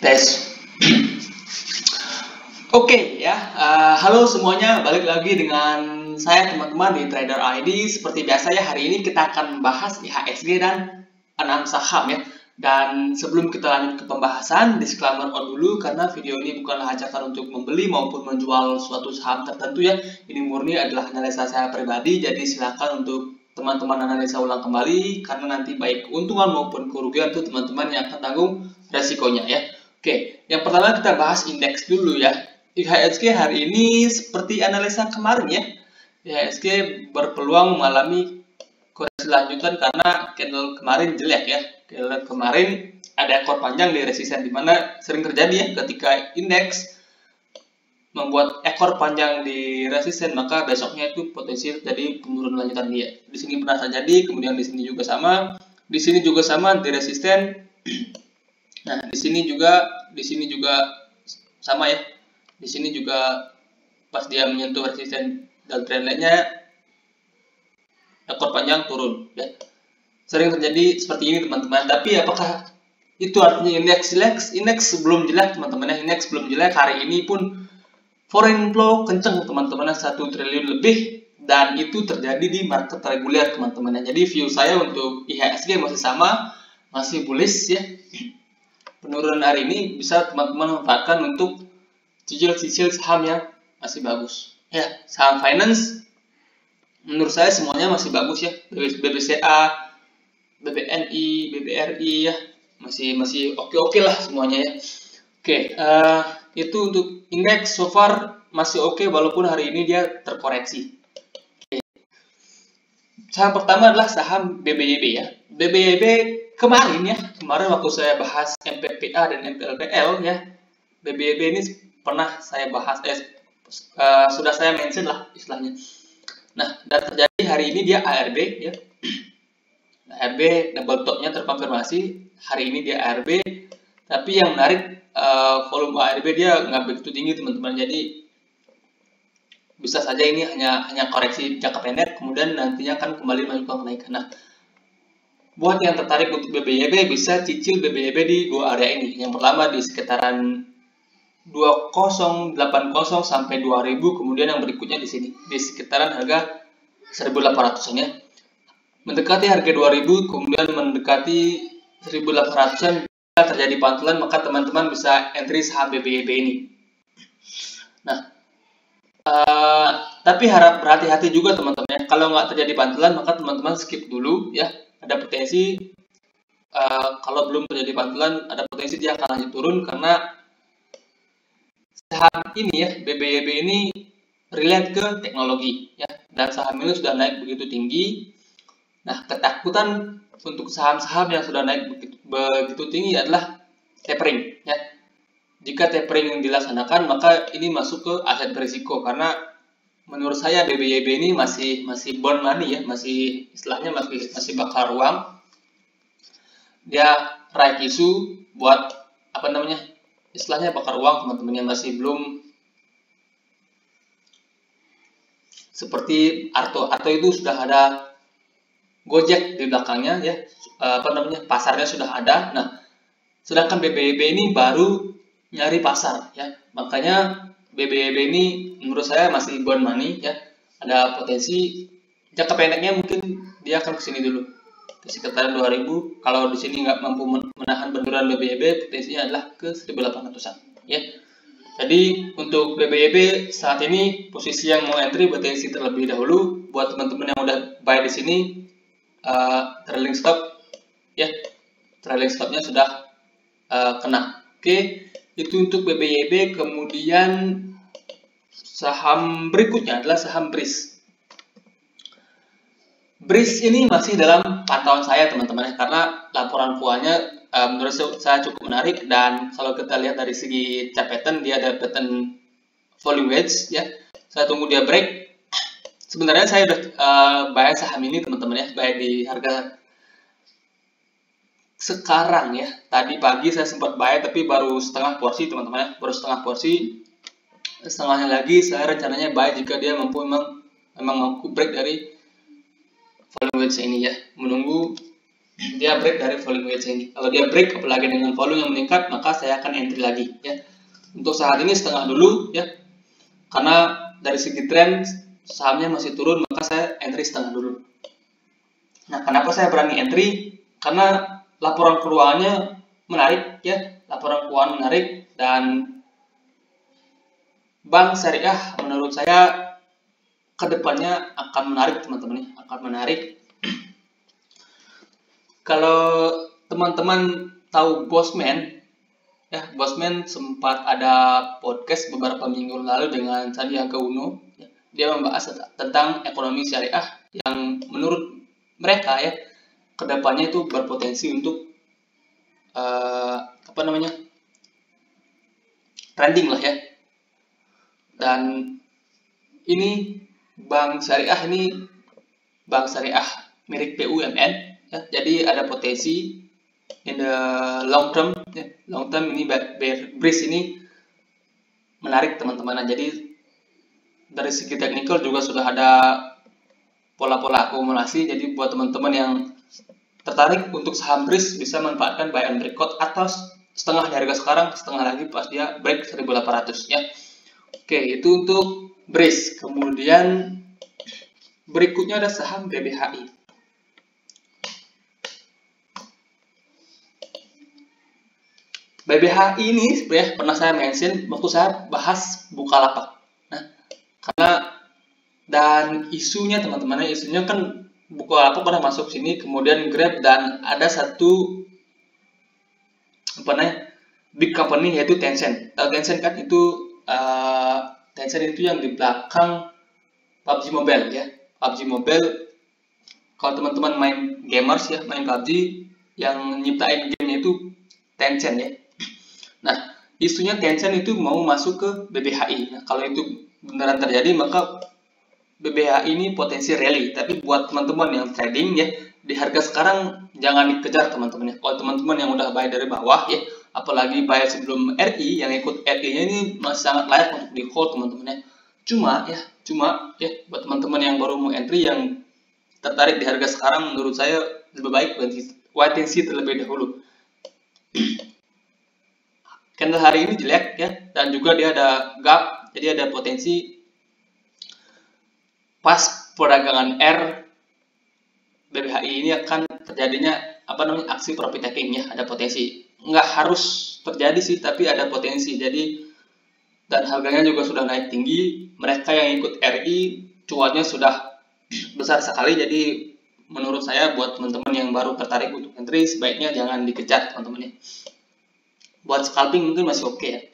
Tes. Oke ya, halo semuanya, balik lagi dengan saya teman-teman di Trader ID. Seperti biasa ya, hari ini kita akan membahas IHSG dan 6 saham ya. Dan sebelum kita lanjut ke pembahasan, disclaimer on dulu karena video ini bukanlah ajakan untuk membeli maupun menjual suatu saham tertentu ya. Ini murni adalah analisa saya pribadi, jadi silakan untuk teman-teman analisa ulang kembali karena nanti baik keuntungan maupun kerugian itu teman-teman yang akan tanggung resikonya ya. Oke, yang pertama kita bahas indeks dulu ya. IHSG hari ini seperti analisa kemarin ya. IHSG berpeluang mengalami koreksi lanjutan karena candle kemarin jelek ya. Candle kemarin ada ekor panjang di resisten, dimana sering terjadi ya ketika indeks membuat ekor panjang di resisten, maka besoknya itu potensi terjadi penurunan lanjutan dia. Di sini pernah terjadi, kemudian di sini juga sama, di sini juga sama di resisten. Nah, di sini juga sama ya. Di sini juga pas dia menyentuh resisten dan trendline-nya ekor panjang turun ya. Sering terjadi seperti ini teman-teman. Tapi apakah itu artinya indeks jelek? Indeks belum jelek teman-teman ya. Indeks belum jelek. Hari ini pun foreign flow kenceng teman-teman, 1 triliun lebih, dan itu terjadi di market reguler teman-teman. Jadi view saya untuk IHSG masih sama, masih bullish ya. Penurunan hari ini bisa teman-teman manfaatkan untuk cicil-cicil saham yang masih bagus ya. Saham finance menurut saya semuanya masih bagus ya. BBCA, BBNI, BBRI ya, masih oke lah semuanya ya. Oke, itu untuk indeks so far masih oke walaupun hari ini dia terkoreksi. Oke. Saham pertama adalah saham BBYB ya. BBYB kemarin waktu saya bahas MPPA dan MPLPL ya, BBYB ini pernah saya bahas, sudah saya mention lah istilahnya. Nah, dan terjadi hari ini dia ARB ya. ARB double topnya terkonfirmasi, hari ini dia ARB, tapi yang menarik volume ARB dia nggak begitu tinggi teman-teman, jadi bisa saja ini hanya koreksi jangka pendek, kemudian nantinya akan kembali melanjutkan kenaikan. Nah, buat yang tertarik untuk BBYB bisa cicil BBYB di dua area ini. Yang pertama di sekitaran 2080 sampai 2000, kemudian yang berikutnya di sini di sekitaran harga 1800-an ya. Mendekati harga 2000 kemudian mendekati 1800-an, jika terjadi pantulan maka teman-teman bisa entry saham BBYB ini. Nah, tapi harap berhati-hati juga teman-teman ya. Kalau nggak terjadi pantulan maka teman-teman skip dulu ya. Ada potensi kalau belum terjadi pantulan ada potensi dia akan lanjut turun karena saham ini ya, BBYB ini relate ke teknologi ya, dan saham ini sudah naik begitu tinggi. Nah, ketakutan untuk saham-saham yang sudah naik begitu tinggi adalah tapering ya. Jika tapering yang dilaksanakan maka ini masuk ke aset berisiko, karena menurut saya BBYB ini masih bond money ya, masih istilahnya masih bakar uang. Dia right issue buat istilahnya bakar uang teman-teman, yang masih belum seperti Arto itu sudah ada Gojek di belakangnya ya, pasarnya sudah ada. Nah, sedangkan BBYB ini baru nyari pasar ya, makanya BBYB ini menurut saya masih bond money ya. Ada potensi jangka pendeknya mungkin dia akan kesini dulu ke sekitaran 2000. Kalau di sini nggak mampu menahan benturan BBYB, potensinya adalah ke 1800-an ya. Jadi untuk BBYB saat ini posisi yang mau entry potensi terlebih dahulu. Buat teman-teman yang udah buy di sini, trailing stop ya, trailing stopnya sudah kena. Oke, itu untuk BBYB. Kemudian saham berikutnya adalah saham BRIS. BRIS ini masih dalam pantauan saya teman-teman, karena laporan keuangannya menurut saya cukup menarik, dan kalau kita lihat dari segi chart pattern, dia ada pattern volume wedge ya. Saya tunggu dia break. Sebenarnya saya udah buy saham ini teman-teman ya, buy di harga sekarang ya. Tadi pagi saya sempat buy tapi baru setengah porsi teman-teman ya, baru setengah porsi. Setengahnya lagi saya rencananya buy jika dia memang mampu break dari volume wedge ini ya, menunggu dia break dari volume wedge ini. Kalau dia break apalagi dengan volume yang meningkat, maka saya akan entry lagi ya. Untuk saat ini setengah dulu ya, karena dari segi tren sahamnya masih turun, maka saya entry setengah dulu. Nah, kenapa saya berani entry? Karena laporan keuangannya menarik ya, laporan keuangan menarik, dan bank syariah menurut saya kedepannya akan menarik teman-teman, akan menarik. Kalau teman-teman tahu Bosman ya, Bosman sempat ada podcast beberapa minggu lalu dengan Sandiaga Uno ya. Dia membahas tentang ekonomi syariah yang menurut mereka ya kedepannya itu berpotensi untuk trending lah ya. Dan ini bank syariah milik BUMN ya, jadi ada potensi in the long term ya. Long term ini bearish ini menarik teman-teman. Jadi dari segi teknikal juga sudah ada pola-pola akumulasi. Jadi buat teman-teman yang tertarik untuk saham bearish bisa manfaatkan buy and breakout atas setengah di harga sekarang, setengah lagi pas dia break 1800 ya. Oke, itu untuk bearish. Kemudian berikutnya ada saham BBHI. BBHI ini sebenarnya pernah saya mention waktu saya bahas Bukalapak. Nah, karena dan isunya teman-teman, isunya kan Bukalapak pernah masuk sini, kemudian Grab, dan ada satu big company yaitu Tencent. Tencent kan itu Tencent itu yang di belakang PUBG Mobile ya. PUBG Mobile, kalau teman-teman main gamers ya, main PUBG, yang nyiptain gamenya itu Tencent ya. Nah, isunya Tencent itu mau masuk ke BBHI. Nah, kalau itu beneran terjadi, maka BBHI ini potensi rally. Tapi buat teman-teman yang trading ya, di harga sekarang jangan dikejar teman-teman ya. Kalau teman-teman yang udah buy dari bawah ya, apalagi buy sebelum RI, yang ikut RI-nya ini masih sangat layak untuk di hold teman-teman ya. Cuma ya buat teman-teman yang baru mau entry, yang tertarik di harga sekarang, menurut saya lebih baik wait and see terlebih dahulu. Candle hari ini jelek ya, dan juga dia ada gap, jadi ada potensi pas perdagangan R BBHI ini akan terjadinya aksi profit taking ya, ada potensi. Nggak harus terjadi sih, tapi ada potensi. Jadi, dan harganya juga sudah naik tinggi. Mereka yang ikut RI cuannya sudah besar sekali. Jadi menurut saya buat teman-teman yang baru tertarik untuk entry, sebaiknya jangan dikejar teman-teman ya. Buat scalping mungkin masih oke ya.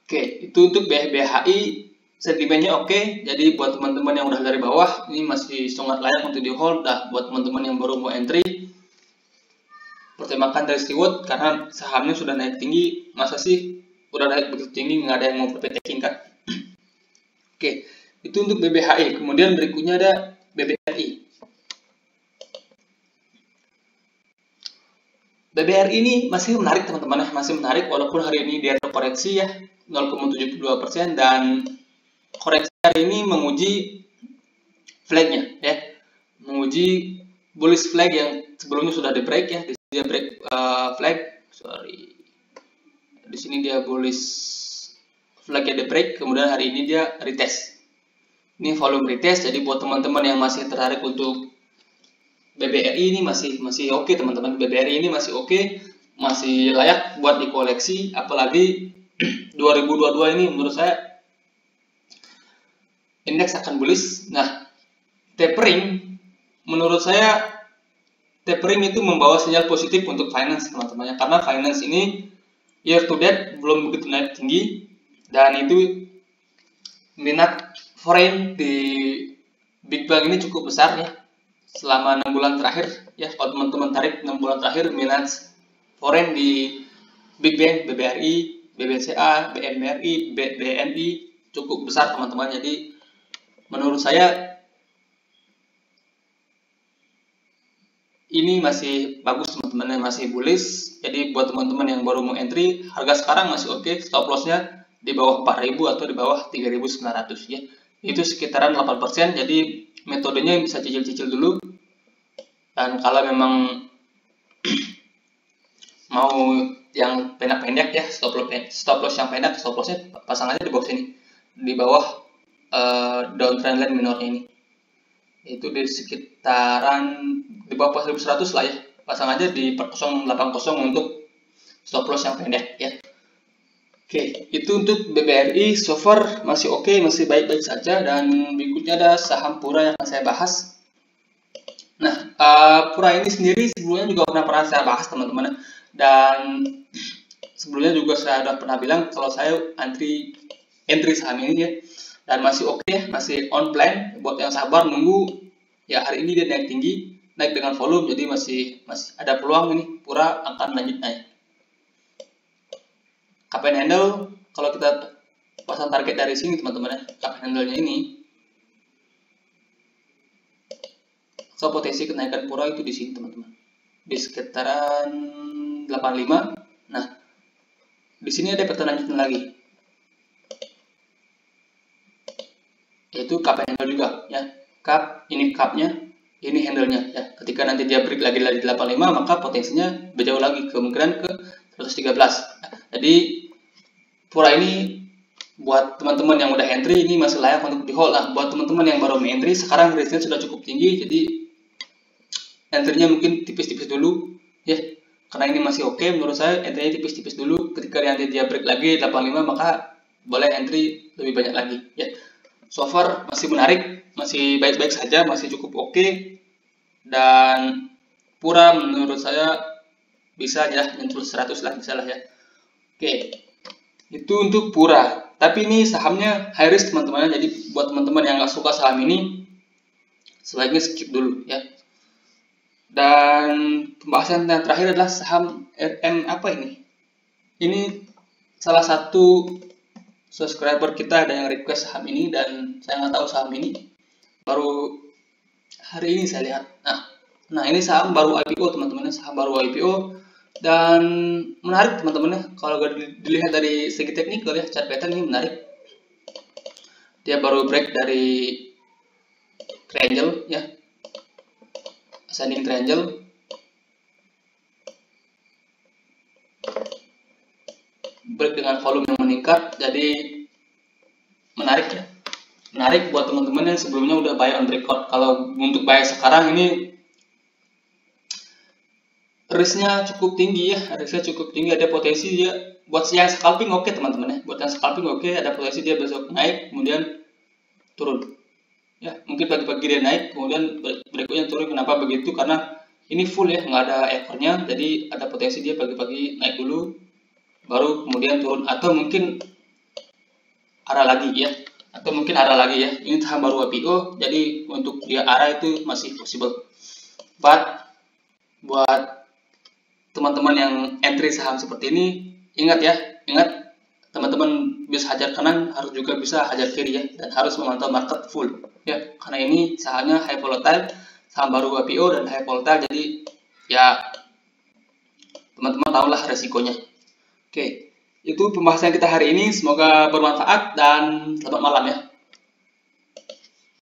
Oke, itu untuk BBHI. Sentimennya oke, jadi buat teman-teman yang udah dari bawah ini masih sangat layak untuk di hold. Dah buat teman-teman yang baru mau entry, pertimbangkan risk reward karena sahamnya sudah naik tinggi. Masa sih udah naik begitu tinggi nggak ada yang mau profit taking kan? Oke, itu untuk BBHI. Kemudian berikutnya ada BBRI. BBRI ini masih menarik teman-teman, masih menarik walaupun hari ini dia terkoreksi ya 0,72%, dan koreksi hari ini menguji flagnya ya, menguji bullish flag yang sebelumnya sudah di break ya. Di sini dia break flag, di sini dia bullish flagnya di break, kemudian hari ini dia retest. Ini volume retest, jadi buat teman-teman yang masih tertarik untuk BBRI ini masih oke teman-teman. BBRI ini masih oke, masih layak buat dikoleksi, apalagi 2022 ini menurut saya indeks akan bullish. Nah, tapering menurut saya itu membawa sinyal positif untuk finance teman-teman, karena finance ini year to date belum begitu naik tinggi, dan itu minat foreign di Big Bang ini cukup besar ya selama 6 bulan terakhir ya. Kalau teman-teman tarik 6 bulan terakhir, minat foreign di Big Bang, BBRI, BBCA, BNBRI, BNI cukup besar teman-teman. Jadi menurut saya ini masih bagus teman-teman, masih bullish. Jadi buat teman-teman yang baru mau entry, harga sekarang masih oke, stop lossnya di bawah 4.000 atau di bawah 3.900 ya. Itu sekitaran 8%, jadi metodenya bisa cicil-cicil dulu. Dan kalau memang mau yang pendek-pendek ya, stop loss yang pendek, stop lossnya pasang aja di bawah sini, di bawah downtrend line minornya ini, itu di sekitaran di bawah 1100 lah ya, pasang aja di 4080 untuk stop loss yang pendek ya. Oke, itu untuk BBRI. So far masih oke, masih baik-baik saja. Dan berikutnya ada saham Pura yang akan saya bahas. Nah, Pura ini sendiri sebelumnya juga pernah saya bahas teman-teman, dan sebelumnya juga saya sudah pernah bilang kalau saya entry saham ini ya, dan masih oke, masih on plan. Buat yang sabar nunggu, ya hari ini dia naik tinggi, naik dengan volume, jadi masih ada peluang ini Pura akan lanjut naik. Cup and handle, kalau kita pasang target dari sini teman-teman ya, cup and handle-nya ini, so potensi kenaikan Pura itu di sini teman-teman, di sekitaran 85. Nah, di sini ada pattern lanjutan lagi, yaitu cup and handle juga ya. Cup, ini cupnya, ini handle-nya ya. Ketika nanti dia break lagi di 85, maka potensinya berjauh lagi, kemungkinan ke 113. Jadi Pura ini buat teman-teman yang udah entry ini masih layak untuk di hold lah. Buat teman-teman yang baru entry, sekarang resistance sudah cukup tinggi, jadi entry-nya mungkin tipis-tipis dulu ya, karena ini masih oke. Menurut saya entry-nya tipis-tipis dulu. Ketika nanti dia break lagi 85, maka boleh entry lebih banyak lagi ya. So far masih menarik, masih baik-baik saja, masih cukup oke. Dan Pura menurut saya bisa ya nyentuh 100 lah, bisa lah ya. Oke, itu untuk Pura. Tapi ini sahamnya high risk teman-teman, jadi buat teman-teman yang nggak suka saham ini sebaiknya skip dulu ya. Dan pembahasan yang terakhir adalah saham RM apa ini? Ini salah satu subscriber kita ada yang request saham ini, dan saya nggak tahu saham ini, baru hari ini saya lihat. Nah ini saham baru IPO teman-teman, saham baru IPO dan menarik teman-teman. Kalau dilihat dari segi teknikal ya, chart pattern ini menarik. Dia baru break dari triangle ya, ascending triangle, break dengan volume yang meningkat, jadi menarik ya. Menarik buat teman-teman yang sebelumnya udah buy on breakout. Kalau untuk buy sekarang ini risknya cukup tinggi ya, ada potensi dia buat yang scalping oke teman-teman ya. Buat yang scalping oke, ada potensi dia besok naik kemudian turun ya. Mungkin pagi-pagi dia naik kemudian berikutnya turun. Kenapa begitu? Karena ini full ya, nggak ada ekornya, jadi ada potensi dia pagi-pagi naik dulu baru kemudian turun, atau mungkin arah lagi ya, ini saham baru IPO, jadi untuk dia arah itu masih possible. But buat teman-teman yang entry saham seperti ini, ingat teman-teman bisa hajar kanan harus juga bisa hajar kiri ya, dan harus memantau market full ya, karena ini sahamnya high volatile, saham baru IPO dan high volatile, jadi ya teman-teman tahulah resikonya. Oke, itu pembahasan kita hari ini, semoga bermanfaat dan selamat malam ya.